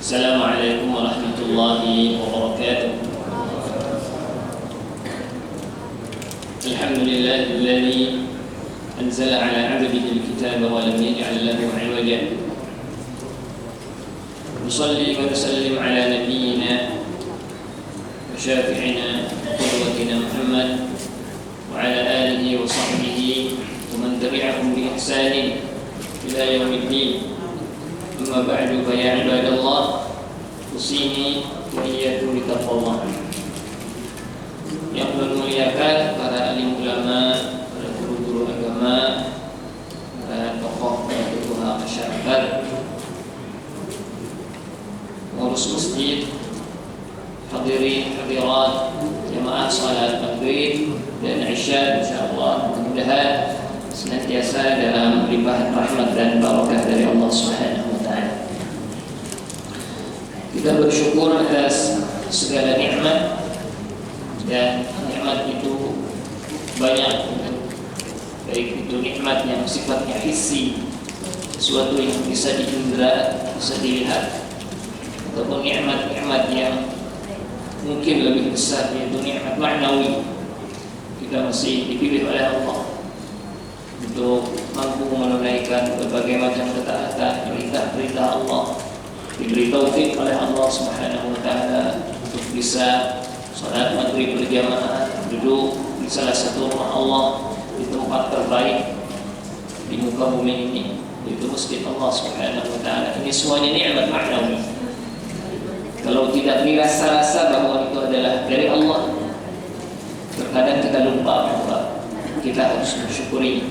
Assalamualaikum warahmatullahi wabarakatuh. Alhamdulillahilladzi anzala ala 'abdihi al-kitaba wa lam yaj'al lahu 'iwaja. Nusalli wa nusallim ala nabiyyina wa syafi'ina wa qudwatina Muhammad wa ala alihi wa sahbihi wa man tabi'ahum bi ihsanin ila yaumiddin. Amma ba'du, fa ya ibadallah, usini wa iyyakum bitaqwallah. Yang memuliakan para alim ulama, para guru-guru agama, para tokoh masyarakat, pengurus masjid, hadirin hadirat jamaah salat maghrib dan isya, insyaallah mudah-mudahan senantiasa dalam limpahan rahmat dan barakah dari Allah Subhanahu wa taala. Kita bersyukur atas segala nikmat, dan nikmat itu banyak, baik itu nikmat yang sifatnya hissi, sesuatu yang bisa diindra, bisa dilihat, ataupun nikmat-nikmat yang mungkin lebih besar, yaitu nikmat ma'nawi. Kita masih dipilih oleh Allah untuk mampu menunaikan berbagai macam ketaatan, perintah-perintah Allah, diberi taufik oleh Allah Subhanahu wa taala untuk bisa salat maghrib berjamaah, duduk di salah satu rumah Allah di tempat terbaik di muka bumi ini, yaitu masjid Allah Subhanahu wa taala. Ini semuanya nikmat ma'nawi. Kalau tidak dirasa-rasa bahwa itu adalah dari Allah, terkadang kita lupa bahwa kita harus bersyukuri.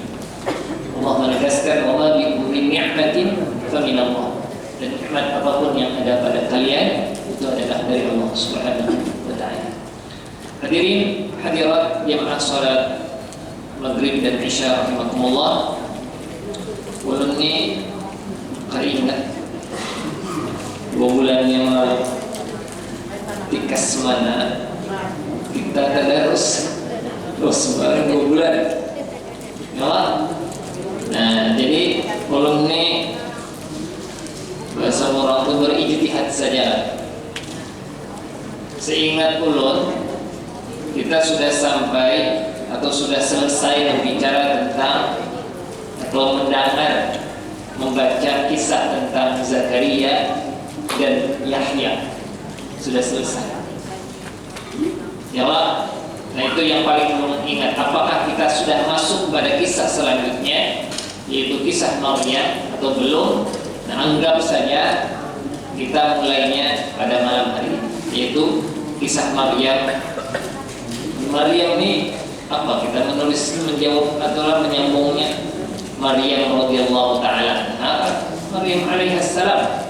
Allah menegaskan, wa ma bikum min ni'matin fa min Allah. Dan nikmat apapun yang ada pada kalian itu adalah dari Allah Subhanahu wa taala. Hadirin hadirat jamaah salat maghrib dan isya rahimakumullah. Ulun ni keringat 2 bulan yang lalu di Kasmana kita tadarus bareng 2 bulan. Ya. Nah, jadi ulun ni bahasa orang itu berijtihad saja. Seingat ulun, kita sudah sampai atau sudah selesai berbicara tentang atau mendengar, membaca kisah tentang Zakaria dan Yahya. Sudah selesai. Ya Allah. Nah, itu yang paling mengingat. Apakah kita sudah masuk pada kisah selanjutnya, yaitu kisah Maryam, atau belum? Nah, anggap saja kita mulainya pada malam hari, yaitu kisah Maryam. Maryam ini apa? Kita menulis, menjawab atau menyambungnya. Maryam radhiyallahu taala anha, Maryam alaihissalam.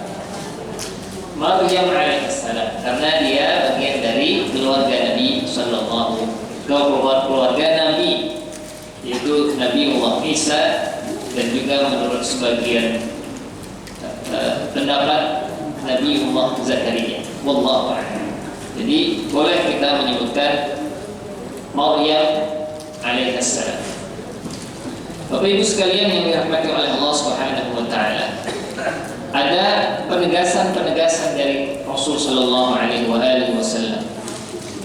Maryam alaihissalam karena dia bagian dari keluarga Nabi sallallahu, keluarga Nabi, yaitu Nabiullah Isa, dan juga menurut sebagian pendapat Nabiullah Zakaria. Wallahu a'lam. Jadi boleh kita menyebutkan Maryam alaihissalam. Bapak Ibu sekalian yang dirahmati oleh Allah Subhanahu wa taala, ada penegasan-penegasan dari Rasul sallallahu alaihi wasallam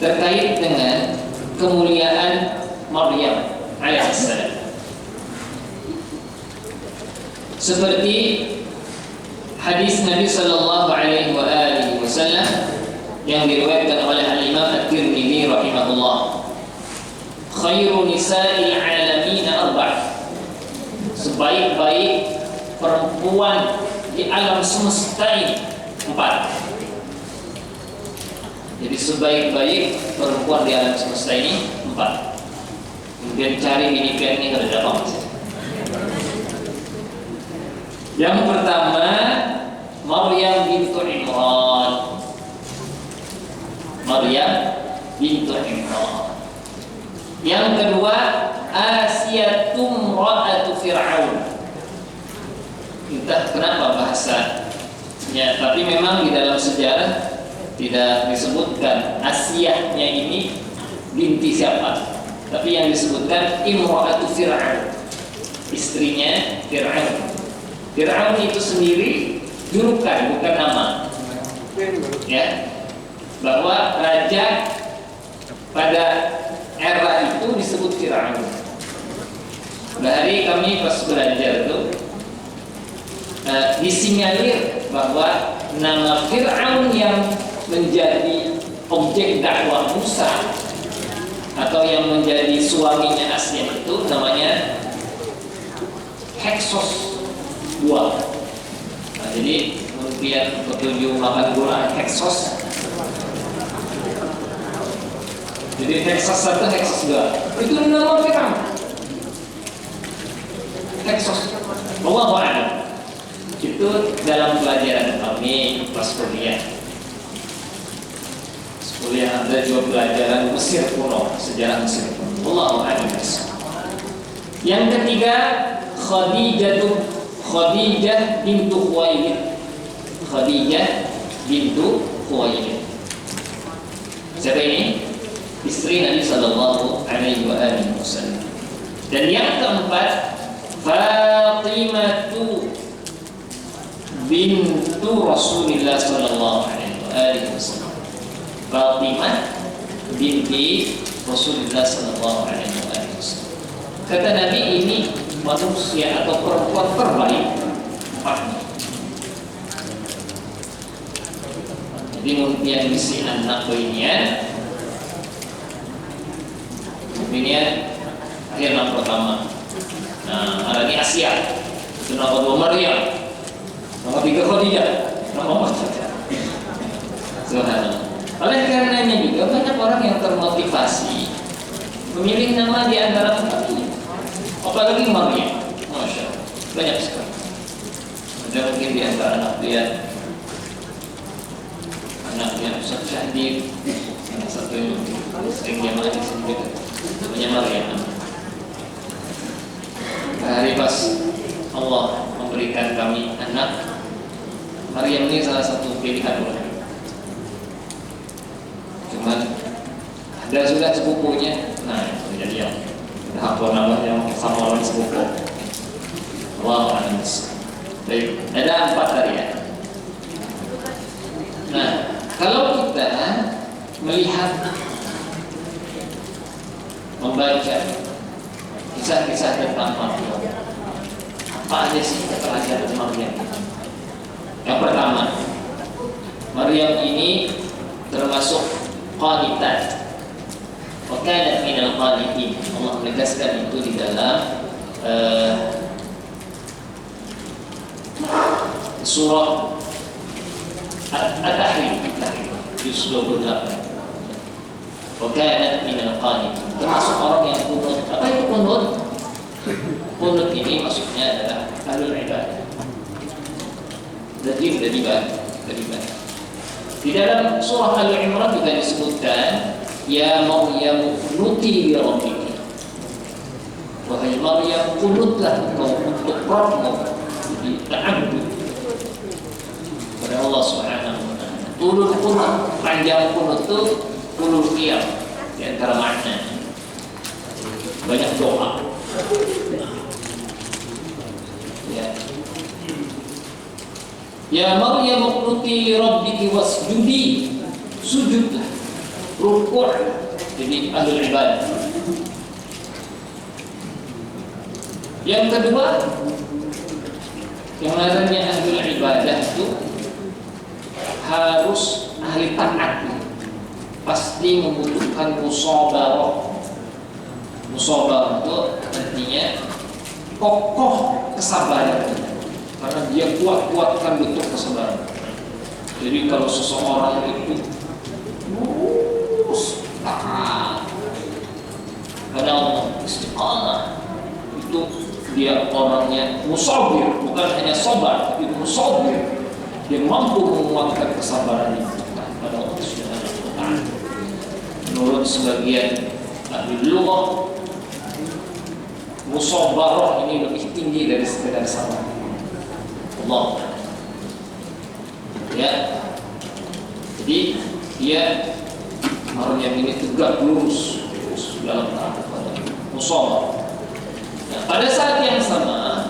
terkait dengan kemuliaan Maryam alaihissalam. Seperti hadis Nabi sallallahu alaihi wasallam yang diriwayatkan oleh Al-Imam At-Tirmidzi rahimahullah, khairu nisa'il alamin arba'. Sebaik-baik perempuan di alam semesta ini 4. Jadi sebaik-baik perempuan di alam semesta ini 4. Kemudian cari minivan ini ada apa? Yang pertama, Maryam bintu Imran. Maryam bintu Imran. Yang kedua, Asyatum ra'atu Fir'aun. Entah kenapa bahasanya, tapi memang di dalam sejarah tidak disebutkan Asyahnya ini binti siapa, tapi yang disebutkan Imra'atu Fir'aun, istrinya Fir'aun. Fir'aun itu sendiri julukan, bukan nama. ya, bahwa raja pada era itu disebut Fir'aun. Hari kami pas belajar itu disinyalir bahwa nama Fir'aun yang menjadi objek dakwah Musa atau yang menjadi suaminya aslinya itu namanya Heksos buah. Nah, jadi kemudian ketujuh makan gula Heksos. Jadi Heksos 1, Heksos 2 itu nama Fir'aun. Heksos. Wallahu a'lam. Itu dalam pelajaran kami pas kuliah. Kuliah ada juga pelajaran Mesir kuno, sejarah Mesir kuno. Wallahu a'lam. Yang ketiga, Khadijah bintu Khuwailid. Khadijah bintu Khuwailid. Siapa ini? Istri Nabi sallallahu alaihi wasallam. Dan yang keempat, Fatimatu bintu Rasulullah sallallahu alaihi wasallam. Fatimah binti Rasulullah sallallahu alaihi wasallam. Kata Nabi, ini manusia atau perempuan terbaik. Jadi mungkin misi anak ini akhir nama pertama. Nah, ada ini Asia. Itu nama kedua Maryam. Nama tiga Khadijah. Nama empat. Subhanallah. Oleh karenanya juga banyak orang yang termotivasi memilih nama di antara empat ini. Apalagi Maryam. Masya Allah. Banyak sekali. Ada mungkin di antara anak dia, anaknya Ustaz Syahdir, salah satu yang sering jamaah di sini juga, namanya Maryam. Hari pas Allah memberikan kami anak, Maryam ini salah satu pilihan orang. Cuman ada sudah sepupunya, nah itu jadi yang hafal namanya sama orang sepupu. Allah a'lam. Baik, ada 4 tadi ya. Nah, kalau kita melihat, membaca kisah-kisah tentang Maryam, apa aja sih keterlibatan Maryam? Yang pertama, Maryam ini termasuk qanitat. Wa kanat minal qanitin. Allah menegaskan itu di dalam surah At-Tahrim juz 28. Wa kanat minal qanitin. Termasuk orang yang kunut. Apa itu kunut? Kunut ini maksudnya adalah ahlul ibadah. Jadi sudah dibahas. Di dalam surah Al-Imran juga disebutkan, ya Maryam qunuti li rabbiki. Wahai Maryam, kunutlah engkau untuk Rabbmu. Jadi ta'abbud kepada Allah Subhanahu wa taala. Tulul qunut, panjang qunut itu tulul qiyam, di antara makna banyak doa. Ya Maryam qunuti li rabbiki wasjudi. Sujudlah, rukuk. Jadi ahlul ibadah. Yang kedua, yang namanya ahlul ibadah itu harus ahli taat. Pasti membutuhkan musabarah. Musabarah itu artinya kokoh kesabaran. Karena dia kuatkan betul kesabaran. Jadi kalau seseorang itu taat pada Allah, istiqamah, itu dia orangnya musabir, bukan hanya sabar, tapi musabir. Dia mampu menguatkan kesabaran itu pada Allah Subhanahu wa taala. Menurut sebagian ahli lughah, musabarah ini lebih tinggi dari sekedar sabar. Allah. Ya. Jadi dia Maryam ini tegak lurus dalam taat kepada musawarah. Nah, pada saat yang sama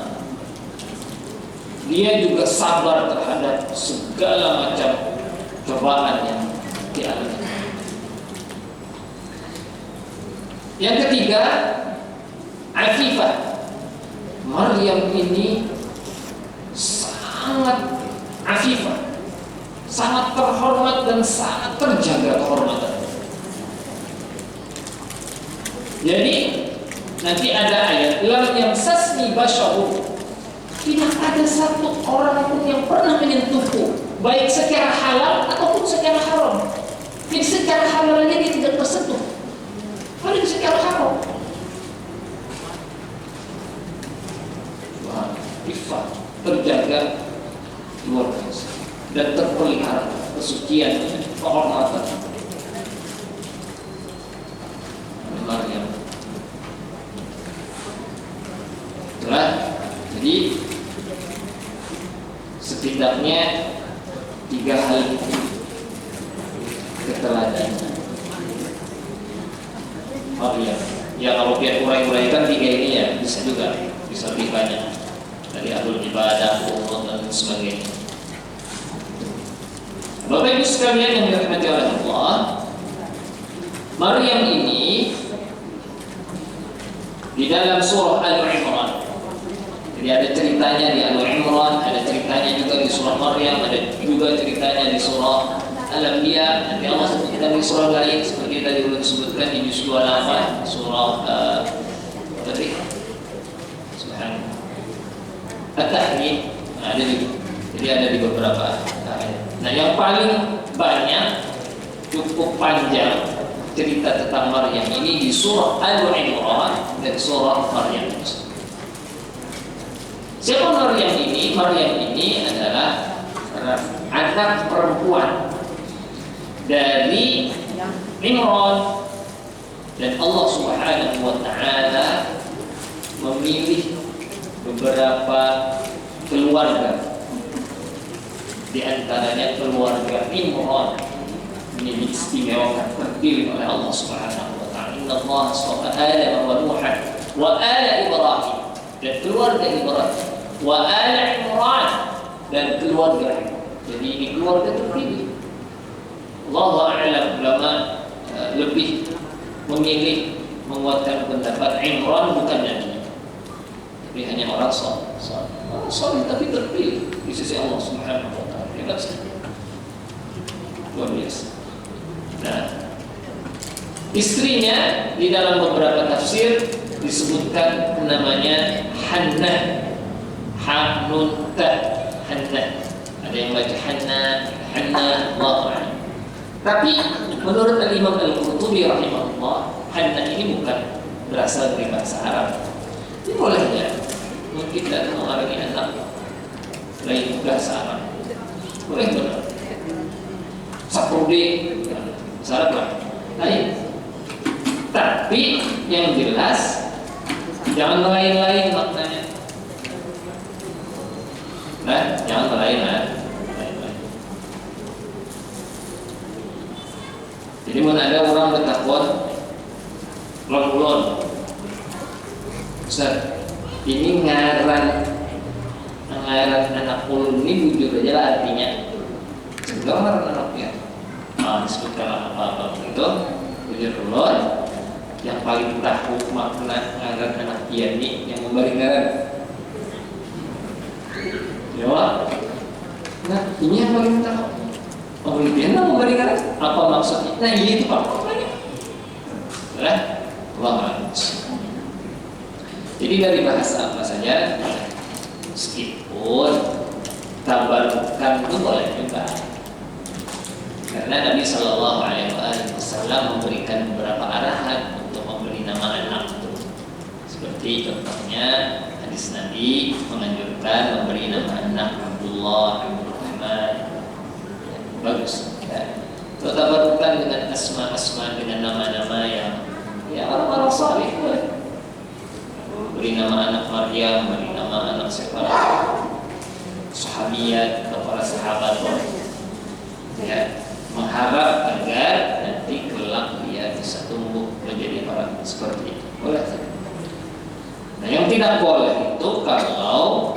dia juga sabar terhadap segala macam cobaan yang dialami. Yang ketiga, Afifah. Maryam ini sangat afifah, sangat terhormat dan sangat terjaga kehormatan. Jadi nanti ada ayat lam yamsasni basharun. Tidak ada satu orang pun yang pernah menyentuhku, baik secara halal ataupun secara haram. Jadi secara halalnya dia tidak tersentuh, paling secara haram. Wah, ifah, terjaga luar biasa dan terpelihara kesucian, kehormatan Maryam. Itulah, jadi setidaknya 3 hal itu keteladanan Maryam. Ya kalau biar urai-uraikan 3 ini ya bisa juga, bisa lebih banyak dari ahlul ibadah, umur dan sebagainya. Bapak Ibu sekalian yang dirahmati oleh Allah, Maryam ini di dalam surah Al-Imran. Jadi ada ceritanya di Al-Imran, ada ceritanya juga di surah Maryam, ada juga ceritanya di surah Al-Anbiya. Nanti Allah sebutkan di surah lain seperti tadi belum disebutkan di juz 28 surah tadi. Subhanallah. At-Tahrim ada juga. Jadi ada di beberapa ayat. Nah, yang paling banyak cukup panjang cerita tentang Maryam ini di surah Al-Imran dan surah Maryam. Siapa Maryam ini? Maryam ini adalah anak perempuan dari Imran, dan Allah Subhanahu wa taala memilih beberapa keluarga, di antaranya keluarga Imran ini diistimewakan, terpilih oleh Allah Subhanahu wa taala. Inna Allah astafa Adam wa Nuhan wa ala Ibrahim, dan keluarga Ibrahim, wa ala Imran, dan keluarga Imran. Jadi ini keluarga terpilih. Allahu a'lam, ulama lebih memilih menguatkan pendapat Imran bukan nabi, tapi hanya orang saleh tapi terpilih di sisi Allah Subhanahu wa taala. Hebat sekali. Luar biasa. Nah, istrinya di dalam beberapa tafsir disebutkan namanya Hannah, Hanun ta, Hannah. Ada yang baca Hannah, Allahu a'lam. Tapi menurut Al-Imam Al-Qurtubi rahimahullah, Hannah ini bukan berasal dari bahasa Arab. Ini bolehnya mungkin tidak mengalami anak lain bahasa Arab. Boleh benar. Saprudi, Arab lah. Lain. Tapi yang jelas jangan lain-lain maknanya. Nah, jangan lain-lain. Jadi mana ada orang bertakwa lon-lon, Ustaz, ini ngaran anak ulun ini bujur aja lah artinya. Enggak ngaran anaknya. Disebutkan apa-apa itu bujur ulun yang paling tahu makna ngaran anak ini yang memberi ngaran. Ya, nah ini yang paling tahu. Dia memberi ngaran apa maksudnya? Nah ini itu Pak. Allah. Jadi dari bahasa apa saja, meskipun tabarukan itu boleh juga, karena Nabi Shallallahu Alaihi Wasallam memberikan beberapa arahan untuk memberi nama anak itu. Seperti contohnya hadis Nabi menganjurkan memberi nama anak Abdullah, Abdurrahman. Bagus. Ya. Tabarukan dengan asma-asma, dengan nama-nama yang ya orang-orang saleh boleh. Beri nama anak Maryam, beri nama anak siapa? Sahabiyat atau para sahabat boleh. Ya, mengharap agar nanti kelak dia bisa tumbuh menjadi orang seperti itu. Boleh. Nah, yang tidak boleh itu kalau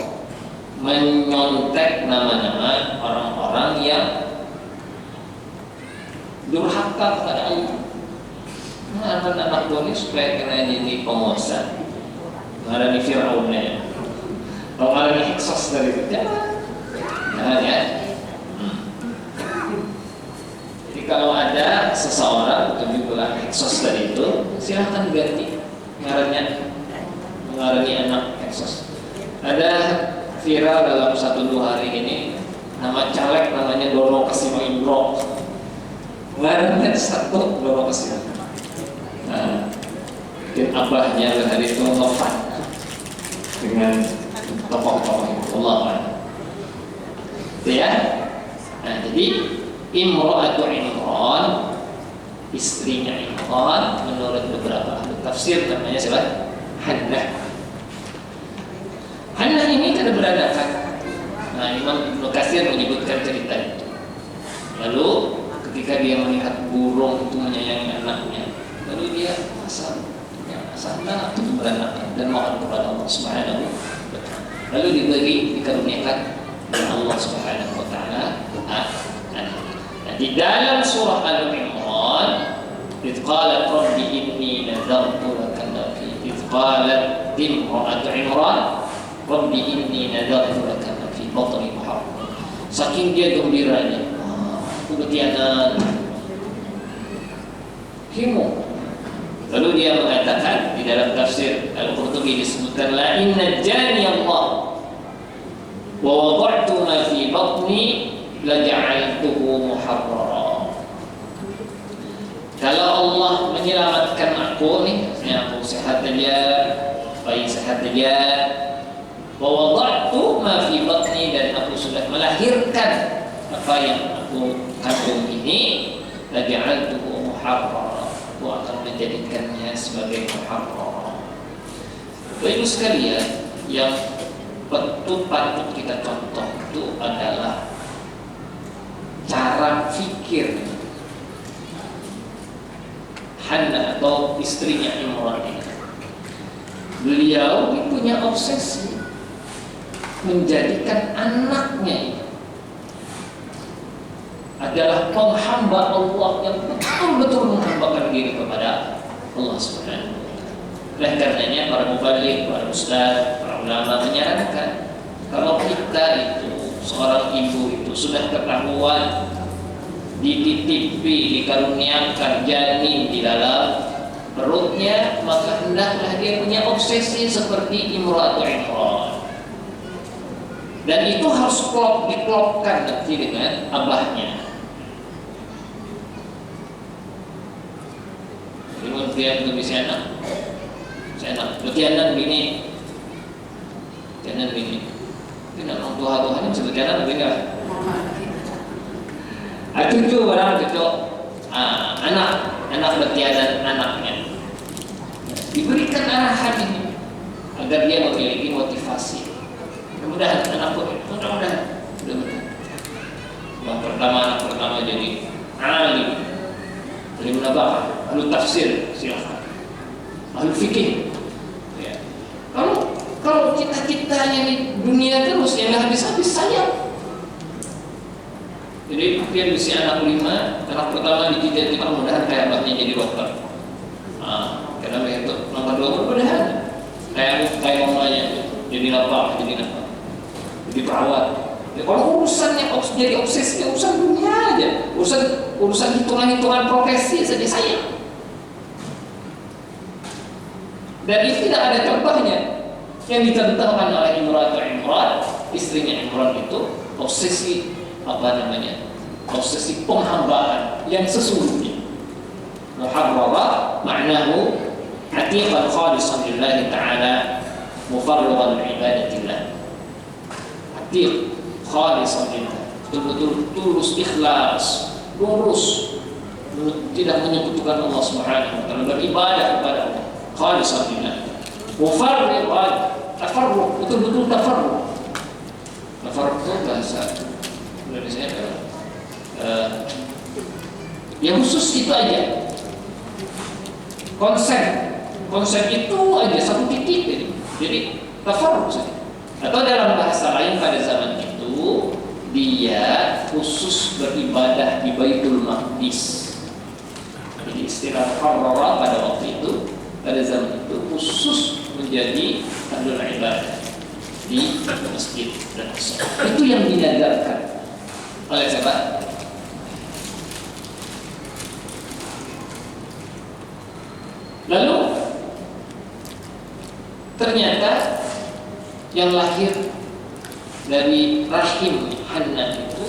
menyontek nama-nama orang-orang yang durhaka kepada Allah. Nah, anak buah ini supaya kena jadi penguasa. Marah di Fir'aunnya, kalau marah di Hiksos dari itu, jangan ya. Jadi kalau ada seseorang kebetulan Hiksos dari itu, silahkan ganti mengarani anak Hiksos. Ada viral dalam 1-2 hari ini, nama caleg namanya Dono Kasimo Indro. Ngarangnya satu Dono Kasimo. Nah, mungkin abahnya hari itu ngefan dengan tokoh-tokoh itu, Allah a'lam. Itu ya. Nah, jadi Imra'atu Imran, istrinya Imran, menurut beberapa ahli tafsir namanya siapa? Hannah. Hannah ini kan beradakan. Nah, Imam Ibnu Katsir menyebutkan cerita itu. Lalu ketika dia melihat burung itu menyayangi anaknya, lalu dia asal itu beranakan dan mohon kepada Allah Subhanahu wa ta'ala. Lalu dikaruniakan oleh Allah Subhanahu wa ta'ala. Nah, di dalam surah Al-Imran, idh qalat rabbi inni nadartu laka ma fi idh qalat imra'atu Imran rabbi inni nadartu laka ma fi batni muharram. Saking dia gembiranya, aku ketiadaan himu. Lalu dia mengatakan di dalam tafsir Al-Qurtubi disebutkan la inna jani Allah wa wada'tu ma fi batni la ja'altuhu muharrara. Kalau Allah menyelamatkan aku nih, aku sehat aja, bayi sehat aja, wa wada'tu ma fi batni, dan aku sudah melahirkan apa yang aku kandung ini, la ja'altuhu muharrara, aku akan menjadikannya sebagai muharrar. Baik sekalian, yang patut kita contoh itu adalah cara fikir Hannah atau istrinya Imran ini. Beliau punya obsesi menjadikan anaknya ini adalah penghamba Allah yang betul-betul menghambakan diri kepada Allah Subhanahu wa ta'ala. Oleh karenanya para mubaligh, para ustaz, para ulama menyarankan kalau kita itu seorang ibu itu sudah ketahuan dititipi, dikaruniakan janin di dalam perutnya, maka hendaklah dia punya obsesi seperti Imra'atu Imran. Dan itu harus diklopkan nanti dengan abahnya. Dia belum bisa anak, berarti anak bini, tidak orang tua-tuanya sebut anak lebih enggak. Cucu barang cucu, anak berarti anaknya. Diberikan arahan ini agar dia memiliki motivasi. Mudah-mudahan anakku, mudah-mudahan. Anak pertama jadi alim. Ahli munabah, ahli tafsir, silahkan. Ahli fikih. Ya. Kalau cita-citanya di dunia terus yang nggak habis-habis sayang. Jadi dia bisa anak 5, anak pertama dicita-cita mudah-mudahan kayak abahnya jadi dokter. Karena itu nomor 2 mudah-mudahan kayak mamanya jadi apa, jadi perawat. Ya, kalau urusannya jadi obsesi, urusan dunia aja, urusan hitungan-hitungan profesi saja sayang. Dan itu tidak ada contohnya. Yang dicontohkan oleh Imra'atu Imran, istrinya Imran itu obsesi obsesi penghambaan yang sesungguhnya. Muharrara maknahu atiqan khalisan lillahi ta'ala mufarrigan ibadatillah. Atiq khalisan lillah, betul-betul tulus, ikhlas, lurus, tidak menyekutukan Allah Subhanahu wa ta'ala, beribadah kepada Allah khalisan lillah. Mufarriqan, tafarruq, betul-betul tafarruq. Tafarruq itu bahasa Indonesia adalah yang khusus itu aja. Konsep itu aja satu titik. Jadi tafarruq saja. Atau dalam bahasa lain pada zaman itu dia khusus beribadah di Baitul Maqdis. istilah muharrara pada waktu itu, pada zaman itu khusus menjadi ahlul ibadah di masjid dan musola. Itu yang dinadarkan oleh siapa? Lalu ternyata yang lahir dari rahim Hannah itu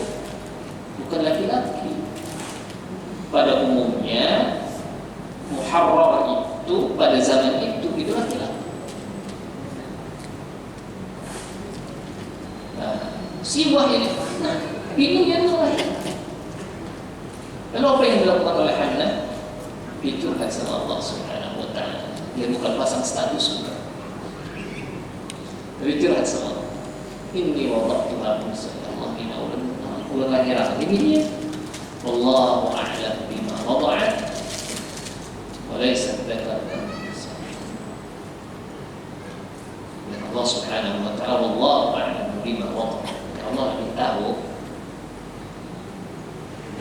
bukan laki-laki. Pada umumnya muharrar itu pada zaman itu laki-laki. Nah, si Wahid ini yang lahir. Lalu apa yang dilakukan oleh Hannah? Diturunkan sama Allah Subhanahu wa ta'ala. Dia bukan pasang status juga, tapi curhat sama Allah. Inni wada'tuha unsa. Allah inna ulan lahiran ini dia. Wallahu a'lam bima wada'at. Wa laysa dzakar kal unsa. Dan Allah Subhanahu wa ta'ala wallahu a'lam bima wada'at. Allah lebih tahu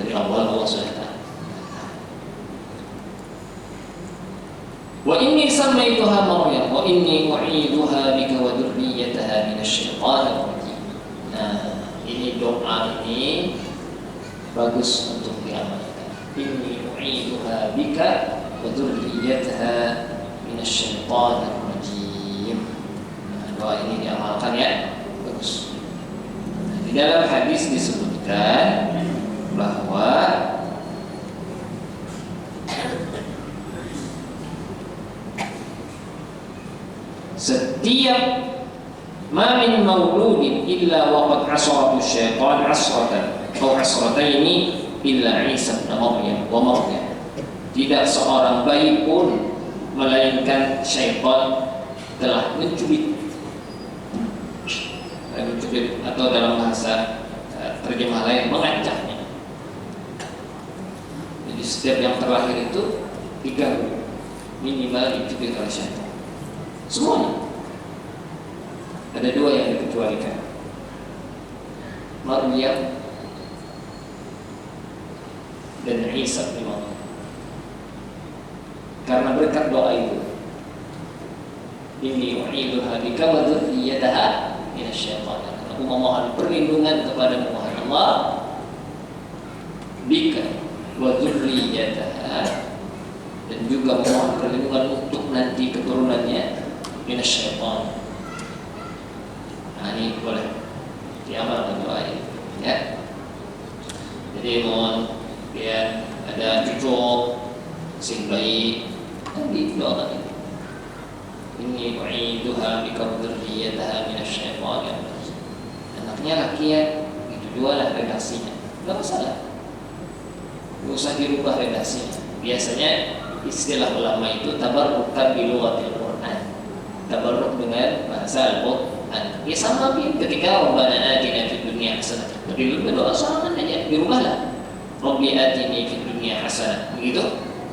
dari awal. Allah sudah tahu. Wa inni sammaituha Maryam wa inni u'iduha bika wa dzurriyyataha minasyaitonir rajim. Nah, ini doa ini bagus untuk diamalkan. Inni u'iduha bika wa dzurriyyataha minasyaitonir rajim. Nah, doa ini diamalkan ya. Bagus. Nah, di dalam hadis disebutkan bahwa setiap ma min mauludin illa waqad asaratu syaitan asratan atau asrataini illa Isa bin Maryam wa Maryam. Tidak seorang bayi pun melainkan syaitan telah mencubit atau dalam bahasa terjemah lain mengancamnya. Jadi setiap yang terlahir itu diganggu, minimal dicubit oleh syaitan. Semuanya. Ada dua yang dikecualikan, Maryam dan Isa bin Maryam. Karena berkat doa itu, inni u'iduha bika wa dzurriyyataha minasyaitonir. Aku memohon perlindungan kepada Allah bika wa dzurriyyataha, dan juga memohon perlindungan untuk nanti keturunannya minasyaiton. Nah, ini boleh diamalkan doa ini ya. Jadi mohon ya ada cucu sing bayi nanti doa ini. Inni u'iduha bika wa dzurriyyataha minasyaitonir rajim. Anaknya laki ya, itu dua lah redaksinya. Enggak masalah. Enggak usah dirubah redaksinya. Biasanya istilah ulama itu tabarrukan bi lughatil Qur'an. Tabarruk dengan bahasa Al-Qur'an. Ya sama ketika Rabbana atina fid dunya hasanah. Tapi berdoa sama aja, dirubahlah. Rabbi atini fid dunya hasanah. Begitu?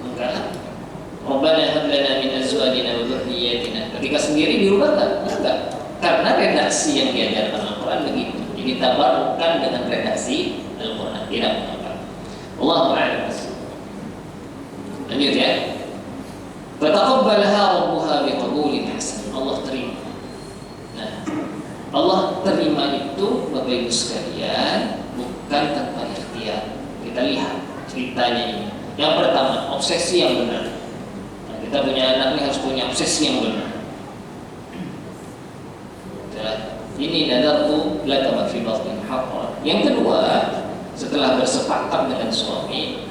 Enggak lah. Rabbana hab lana min azwajina wa dzurriyyatina. Ketika sendiri dirubah enggak? Karena redaksi yang diajarkan Al-Qur'an begitu. Jadi tabarrukan dengan redaksi Al-Qur'an, tidak mengapa. Allahu a'lam. Lanjut ya. Fataqabbalaha rabbuha biqabulin hasan. Allah terima. Nah, Allah terima itu Bapak Ibu sekalian bukan tanpa ikhtiar. Kita lihat ceritanya ini. Yang pertama, obsesi yang benar. Nah, kita punya anak ini harus punya obsesi yang benar. Ini nadartu laka ma fi batni muharrar. Yang kedua, setelah bersepakat dengan suami,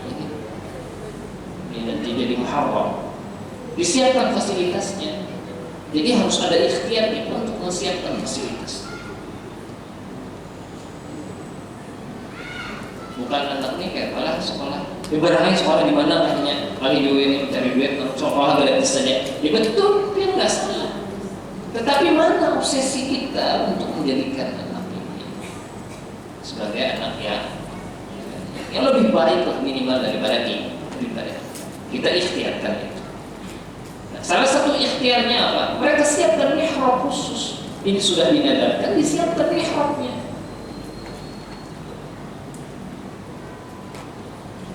ini nanti jadi muharram, disiapkan fasilitasnya. Jadi harus ada ikhtiar itu untuk menyiapkan fasilitas. Bukan anak ini kayak malah sekolah. Ibaratnya sekolah di mana hanya kali duit, cari duit, sekolah gratis saja. Ya betul, dia nggak salah. Tetapi mana obsesi kita untuk menjadikan anak ini sebagai anak yang lebih baik lah minimal daripada kita ikhtiarkan itu. Nah, salah satu ikhtiarnya apa? Mereka siapkan mihrab khusus. Ini sudah dinadarkan, disiapkan mihrabnya.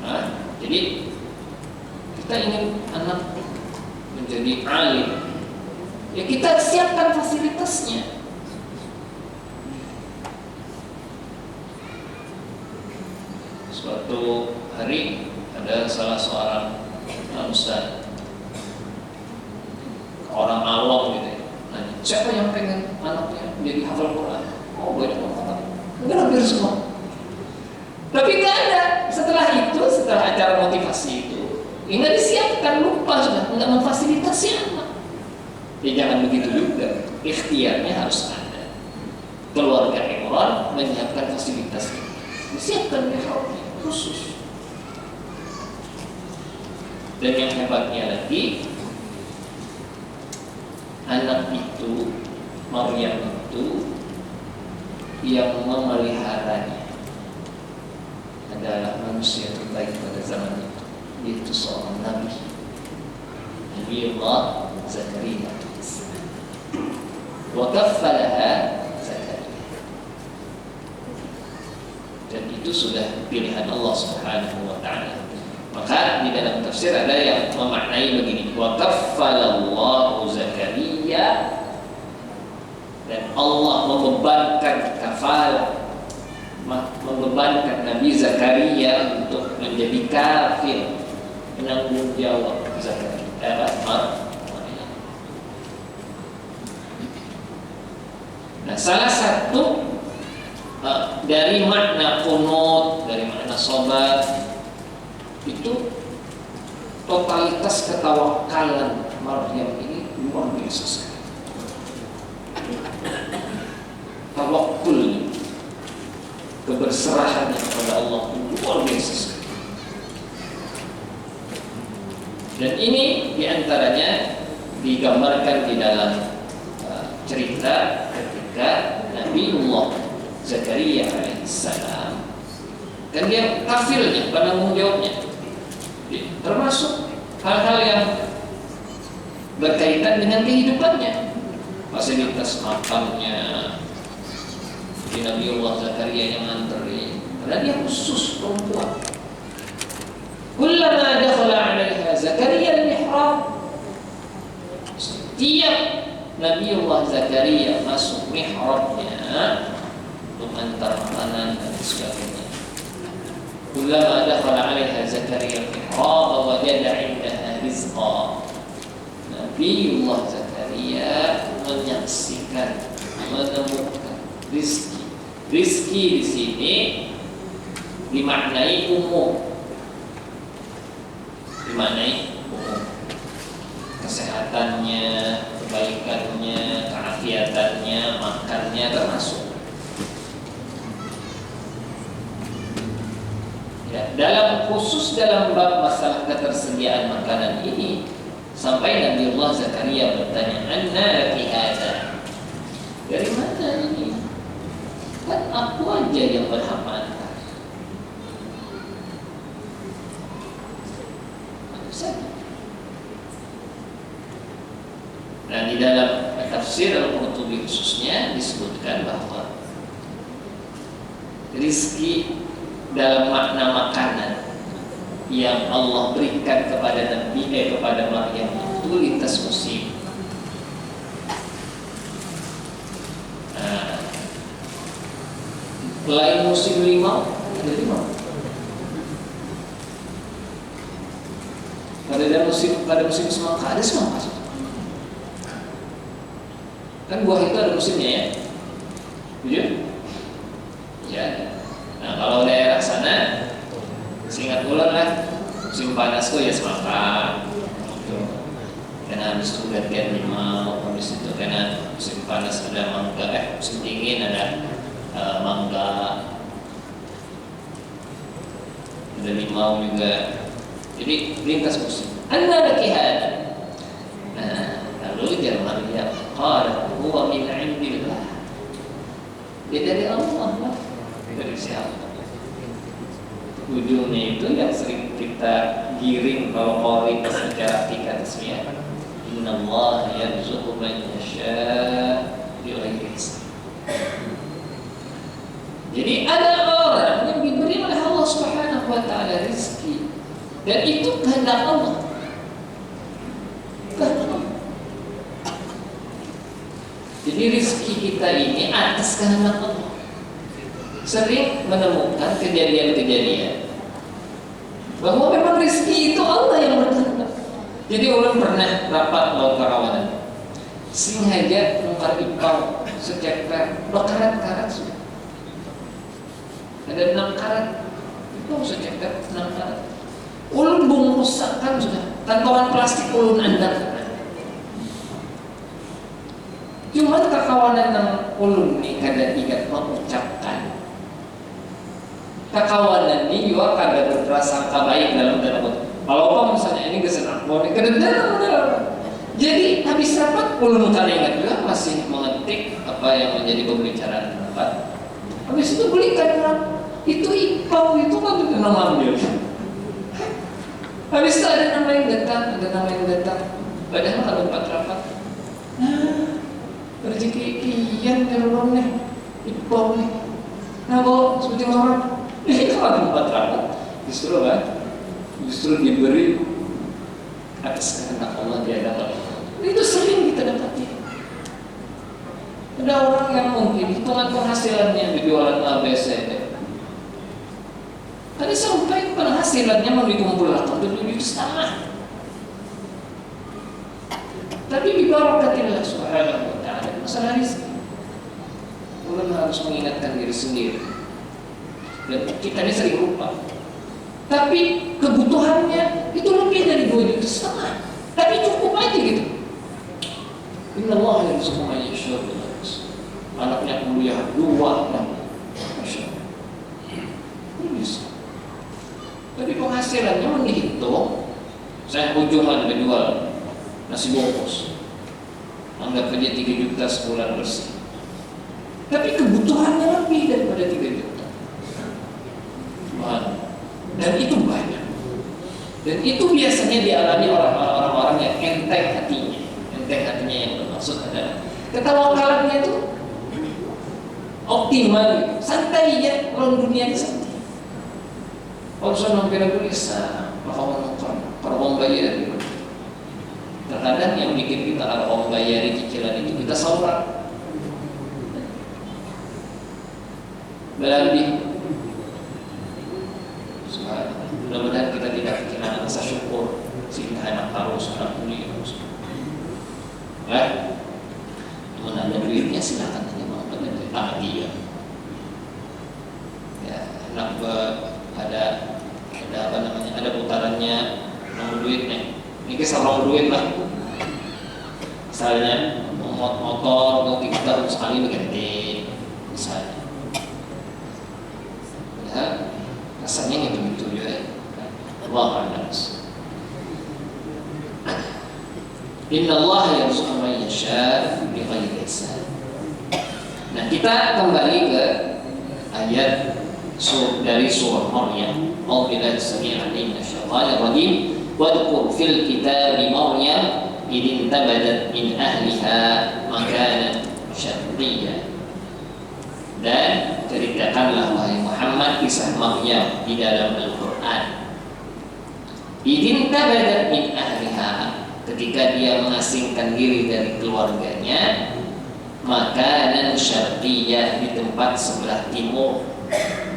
Nah, jadi kita kita ingin anak menjadi alim, ya kita siapkan fasilitasnya. Suatu hari ada salah seorang ustaz, orang awam gitu ya, nanya, siapa yang pengen anaknya jadi hafal Quran? Oh, banyak orang, enggak, hampir semua. Tapi nggak ada. Setelah itu, setelah acara motivasi itu, nggak disiapkan, lupa sudah, nggak memfasilitasi anak. Ya jangan begitu juga. Ikhtiarnya harus ada. Keluarga Imran menyiapkan fasilitasnya, disiapkan mihrabnya khusus. Dan yang hebatnya lagi, anak itu, Maryam itu, yang memeliharanya adalah manusia terbaik pada zaman itu, yaitu seorang Nabi Allah Zakaria. Wa kaffalaha Zakaria. Dan itu sudah pilihan Allah Subhanahu wa ta'ala. Maka di dalam tafsir ada yang memaknai begini, wa kaffalallahu Zakaria, dan Allah membebankan kafalah, membebankan Nabi Zakaria untuk menjadi kafir, menanggung jawab Zakaria. Nah, salah satu dari makna qunut, dari makna sabar itu totalitas ketawakalan Maryam ini luar biasa sekali. Tawakkul, keberserahannya kepada Allah luar biasa sekali. Dan ini diantaranya digambarkan di dalam cerita ketika Nabiullah Zakaria alaihissalam, dan dia kafilnya, penanggung jawabnya, termasuk hal-hal yang berkaitan dengan kehidupannya, fasilitas makannya. Di Nabiullah Zakaria yang nganterin, karena dia khusus perempuan. Kullama dakhala 'alaiha Zakaria al-mihrab, setiap Nabiullah Zakaria masuk mihrabnya untuk antar makanan dan sebagainya. Kullama dakhala 'alaiha Zakaria al-mihrab wajada 'indaha rizqa. Nabiullah Zakaria menyaksikan, menemukan rizki. Rizki di sini dimaknai umum, kesehatannya, kebaikannya, keafiatannya, makannya termasuk. Ya, dalam khusus dalam bab masalah ketersediaan makanan ini, sampai Nabiullah Zakaria bertanya, "Anna laki hadza?" Dari mana ini? Kan aku aja yang berhak antar. Nah, di dalam tafsir Al-Qurtubi khususnya disebutkan bahwa rizki dalam makna makanan yang Allah berikan kepada Nabi kepada Maryam itu lintas musim. Lain musim limau, ada limau. Pada musim semangka ada semangka. Kan buah itu ada musimnya ya, jujur? Ya. Nah, kalau daerah sana, seingat bulan lah, musim panas tuh ya semangka. Karena habis itu gantian limau, habis itu karena musim panas ada mangga, musim dingin ada mangga, ada limau juga. Jadi lintas musim. Anna laki hada. Nah, lalu dia Maryam qalat huwa min 'indillah. Dia dari Allah lah. Dari siapa? Ujungnya itu yang sering kita giring kalau qori secara tingkat tasmiyah. Innallaha yarzuqu man yasha' bighairi hisab. Jadi ada orang yang diberi oleh Allah Subhanahu wa ta'ala rezeki, dan itu kehendak Allah. Jadi rezeki kita ini atas kehendak Allah. Sering menemukan kejadian-kejadian bahwa memang rezeki itu Allah yang berkehendak. Jadi orang pernah rapat laut karawanan, sengaja nukar ipau seceper berkarat-karat sudah. Ada 6 karat ipau seceper 6 karat. Ulun bungkusakan sudah, kantongan plastik ulun andar. Cuma kakawanan ng ulun ni kada ingat mengucapkan. Kakawanan ni juga kada berprasangka baik dalam dalam. Kalau apa misalnya ini kesenang, mau kada dalam. Jadi habis rapat ulun kada ingat juga masih mengetik apa yang menjadi pembicaraan rapat. Habis itu belikan itu ipau itu kan itu nama ambil. Habis itu ada nama yang datang, Padahal kalau empat rapat, rezeki kian terlalu nih, ipau nih. Nah kok seperti orang, ini kalau empat rapat, justru diberi atas kehendak Allah di hadapan Allah. Itu sering kita dapati. Ada orang yang mungkin hitungan penghasilannya berjualan ABC. Tadi sampai penghasilannya mau dikumpulkan 7,5 juta. Tapi di barakatillah subhanahu wa ta'ala masalah rezeki. Orang harus mengingatkan diri sendiri. Dan kita ini sering lupa. Tapi kebutuhannya itu lebih dari 2,5 juta. Tapi cukup aja gitu. Inna Allah yarzuqu man yasha'u. Anaknya kuliah 2 dan Masya Allah. Bisa. Tapi penghasilannya menghitung, saya ujungan menjual nasi bungkus, anggap aja 3 juta sebulan bersih. Tapi kebutuhannya lebih daripada 3 juta. Dan itu banyak. Dan itu biasanya dialami orang-orang yang enteng hatinya. Enteng hatinya yang bermaksud adalah ketawakalannya itu optimal, santai ya, orang dunia santai. Kalau saya nampil bisa, para pembayar gitu. Terkadang yang bikin kita ada pembayar cicilan itu kita saurat. Berarti mudah-mudahan kita tidak kehilangan rasa syukur sehingga anak harus anak kuliah terus. Teman ada duitnya silakan aja mau dia. Ya, enak ada apa namanya, ada putarannya nomor duit nih. Ini kisah nomor duit lah. Misalnya motor untuk kita sekali berganti misalnya. Ya, rasanya gitu ya. Allah a'lam. Inna Allah yarzuqu man yasha' bighairi hisab. Nah, kita kembali ke ayat dari surah Maryam. Auzubillahi as-sami'il 'alim minasyaitonir rajim. Wadhkur fil kitabi Maryam idh intabadat min ahliha makanan syarqiyya. Dan ceritakanlah wahai Muhammad kisah Maryam di dalam Al-Qur'an. Idh intabadat min ahliha, ketika dia mengasingkan diri dari keluarganya, makanan syarqiyah, di tempat sebelah timur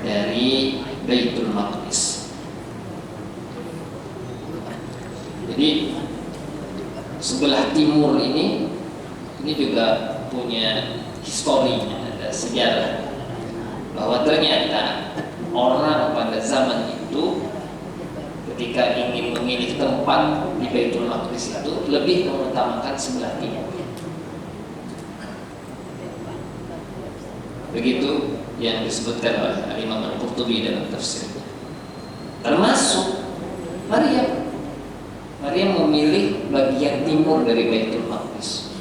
dari Baitul Maqdis. Jadi sebelah timur ini juga punya historinya, ada sejarah bahwa ternyata orang pada zaman itu ketika ingin memilih tempat di Baitul Maqdis itu lebih mengutamakan sebelah timur. Begitu yang disebutkan oleh Imam Al-Qurtubi dalam tafsirnya. Termasuk Maryam memilih bagian timur dari Baitul Maqdis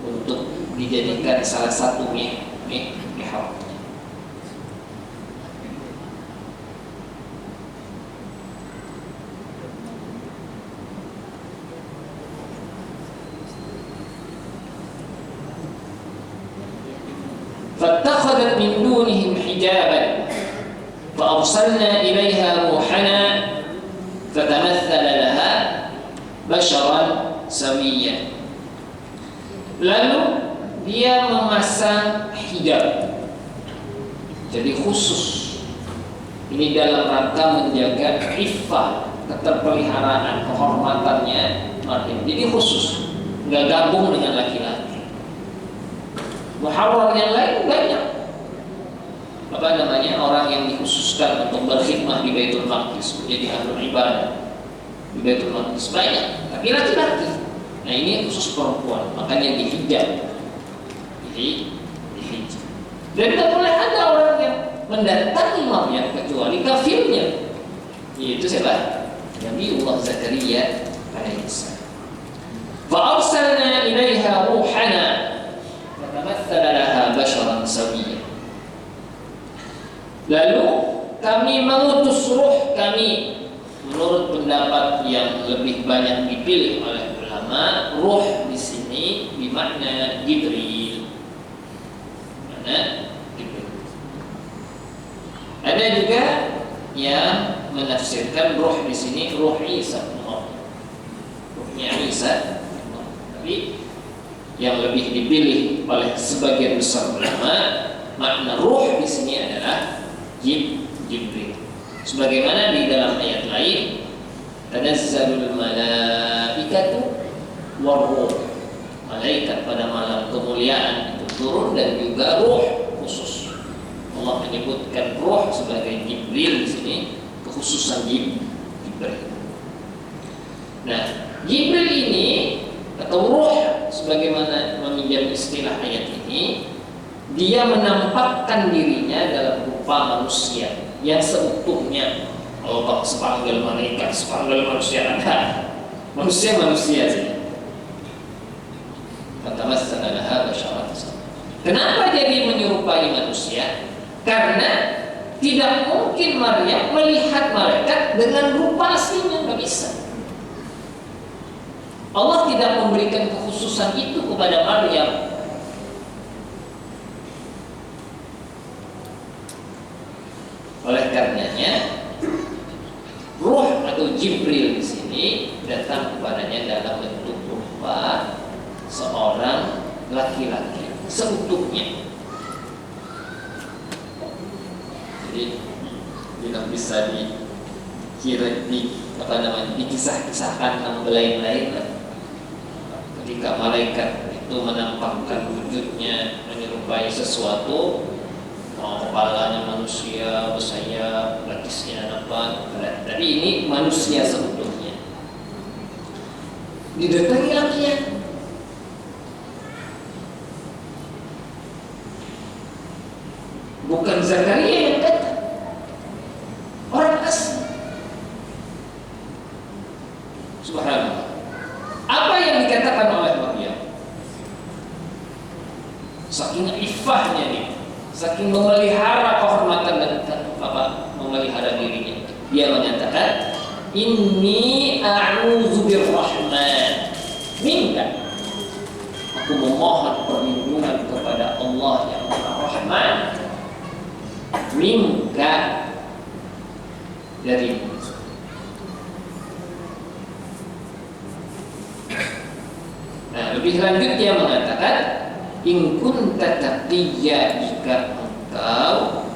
untuk dijadikan salah satu mihrabnya. فاتخذت من دونهم حجابا فأرسلنا إليها روحنا فتمثل لها بشرا سويا. Lalu dia memasang hijab. Jadi khusus ini dalam rangka menjaga iffah, keterpeliharaan, kehormatannya Maryam. Jadi khusus, nggak gabung dengan laki-laki. Muharrar yang lain banyak. Apa namanya, orang yang dikhususkan untuk berkhidmah di Baitul Maqdis, menjadi ahlul ibadah di Baitul Maqdis banyak, tapi laki-laki. Nah ini khusus perempuan, makanya dihijab. Dihijab. Dan tidak boleh ada orang yang mendatangi Maryam kecuali kafirnya. Yaitu siapa? Nabiullah Zakaria alaihissalam. Fa arsalna ilaiha ruhana fatamatsala laha basharan sawiyya. Lalu kami mengutus ruh kami. Menurut pendapat yang lebih banyak dipilih oleh ulama, ruh di sini bermakna Jibril. Mana Jibril. Ada juga yang menafsirkan ruh di sini ruh Isa, ruhnya Isa. Tapi yang lebih dipilih oleh sebagian besar ulama, makna ruh di sini adalah Jibril. Sebagaimana di dalam ayat lain, tanazzalul malaikatu waruh, malaikat pada malam kemuliaan itu turun, dan juga ruh khusus. Allah menyebutkan ruh sebagai Jibril di sini, kekhususan Jibril. Nah, Jibril ini atau ruh, sebagaimana meminjam istilah ayat ini, dia menampakkan dirinya dalam rupa manusia yang seutuhnya. Kalau sepanggal malaikat, sepanggal manusia ada. Manusia saja. Fatamatsala laha basharan. Kenapa jadi menyerupai manusia? Karena tidak mungkin Maryam melihat malaikat dengan rupa aslinya, nggak bisa. Allah tidak memberikan kekhususan itu kepada Maryam. Oleh karenanya, ruh atau Jibril di sini datang kepadanya dalam bentuk rupa seorang laki-laki seutuhnya. Jadi tidak bisa dikisah-kisahkan yang lain-lain. Ketika malaikat itu menampakkan wujudnya menyerupai sesuatu, kepalanya manusia, bersayap, batisnya apa, tapi ini manusia seutuhnya. Didatangi lakinya. Bukan Zakaria yang datang, orang asli. Subhanallah. Apa yang dikatakan oleh Maryam? Saking iffahnya nih, saking memelihara kehormatan dan memelihara dirinya, dia menyatakan, inni a'udzu birrahman minka. Aku memohon perlindungan kepada Allah yang Maha Rahman, minka, darimu. Nah, lebih lanjut dia mengatakan, in kunta taqiyya, jika engkau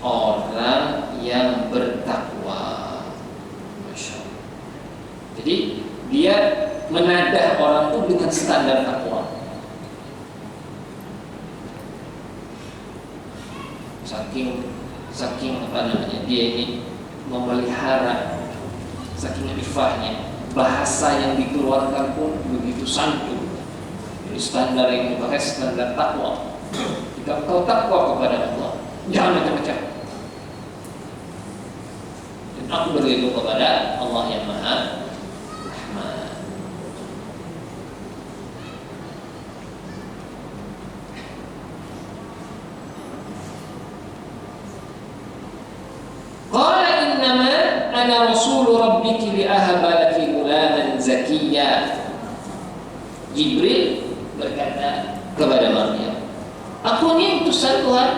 orang yang bertakwa. Masya Allah. Jadi dia menadah orang itu dengan standar takwa. Saking dia ini memelihara, saking ifahnya, bahasa yang dikeluarkan pun begitu santun. Jadi standar yang dipakai standar takwa. Jika engkau takwa kepada Allah, jangan macam-macam. Dan aku berlindung kepada Allah yang Maha Rahman. Qala innama ana rasulu rabbiki li'ahaba laki ghulaman zakiyya. Jibril berkata kepada Maryam, aku ini utusan Tuhan.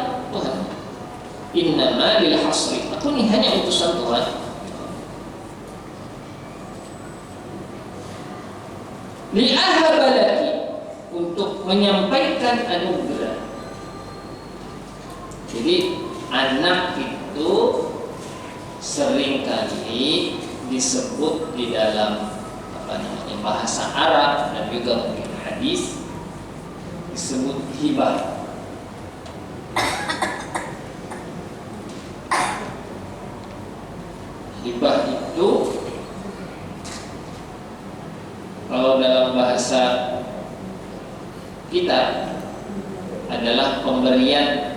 Innama lil hasri, aku ini hanya utusan Tuhan. Li'ahaba laki, untuk menyampaikan anugerah. Jadi anak itu seringkali disebut di dalam bahasa Arab dan juga mungkin hadis disebut hibah. Hibah itu kalau dalam bahasa kita adalah pemberian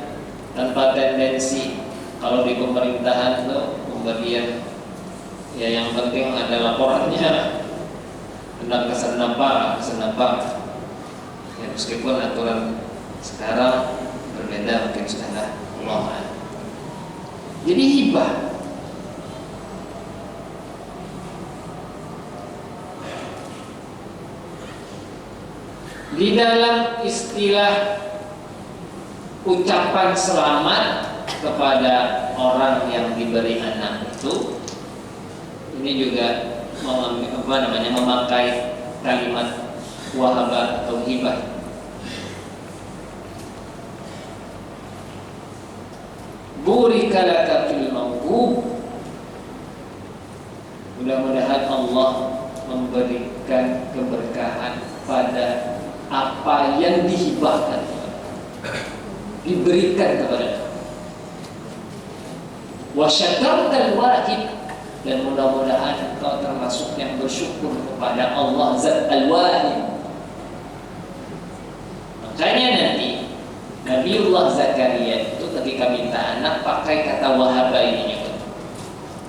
tanpa tendensi. Kalau di pemerintahan itu pemberian ya yang penting ada laporannya tentang kesenapaan. Ya, meskipun aturan sekarang berbeda mungkin sudah Allah. Jadi hibah di dalam istilah ucapan selamat kepada orang yang diberi anak itu, ini juga memakai kalimat wahabah atau hibah. Burika laka fil mawhub. Mudah-mudahan Allah memberikan keberkahan pada apa yang dihibahkan, diberikan kepada wa syakartal wahid, dan mudah-mudahan engkau termasuk yang bersyukur kepada Allah Zat Al-Wahid. Makanya nanti Nabiullah Zakaria itu ketika minta anak pakai kata wahaba ini juga.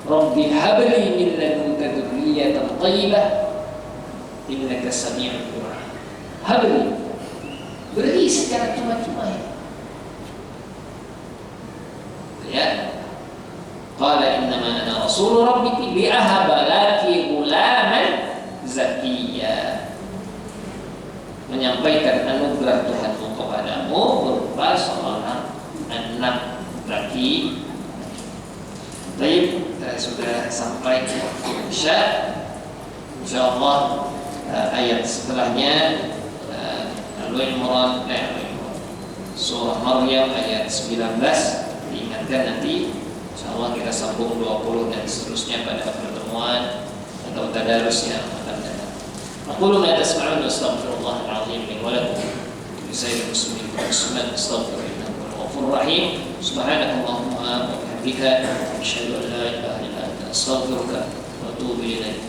Rabbi habli min ladunka dzurriyyatan thayyibah innaka sami'ud du'a. Habli, beri secara cuma-cuma ya. Qala innama ana rasul rabbiki li ahaba laki ghulaman zakiyya. Menyampaikan anugerah Tuhanmu kepadamu berupa seorang anak laki. Baik, kita sudah sampai ke waktu Isya. Insyaallah ayat setelahnya Al-Imran, surah Maryam ayat 19 diingatkan nanti. InsyaAllah kita sambung 20 dan seterusnya pada pertemuan atau tadarus yang akan datang. Aqulu ma tasma'un astaghfirullahal azim li wa lakum wa lisa'iril muslimin wal muslimat astaghfiruhu innahu huwal ghafurur rahim. Subhanakallahumma wa bihamdika asyhadu an la ilaha illa anta astaghfiruka wa atubu ilaik.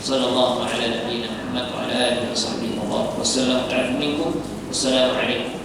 Sallallahu ala nabiyyina Muhammad wa ala alihi wa sahbihi wa sallam. Wassalamu alaikum.